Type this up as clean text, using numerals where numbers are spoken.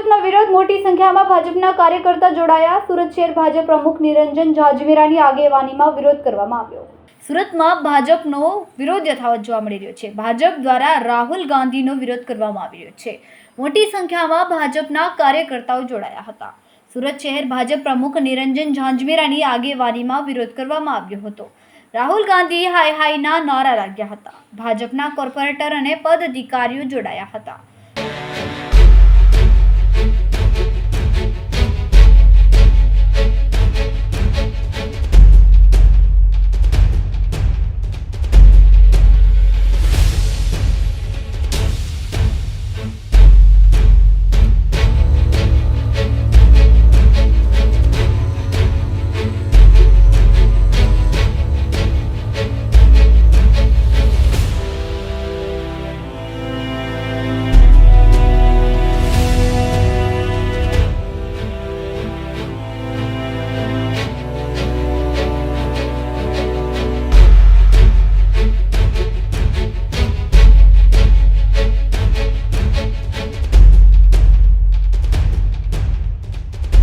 ભાજપનો વિરોધ, મોટી સંખ્યામાં ભાજપના કાર્યકર્તા જોડાયા. સુરત શહેર ભાજપ પ્રમુખ નિરંજન ઝાંઝમેરાની આગેવાનીમાં વિરોધ કરવામાં આવ્યો. સુરતમાં ભાજપનો વિરોધ યથાવત જોવા મળી રહ્યો છે. ભાજપ દ્વારા રાહુલ ગાંધીનો વિરોધ કરવામાં આવી રહ્યો છે. મોટી સંખ્યામાં ભાજપના કાર્યકર્તાઓ જોડાયા હતા. સુરત શહેર ભાજપ પ્રમુખ નિરંજન ઝાંઝમેરાની આગેવાનીમાં વિરોધ કરવામાં આવ્યો હતો. રાહુલ ગાંધી હાય હાયના નારા લાગ્યા હતા. ભાજપના કોર્પોરેટર અને પદ અધિકારીઓ જોડાયા હતા.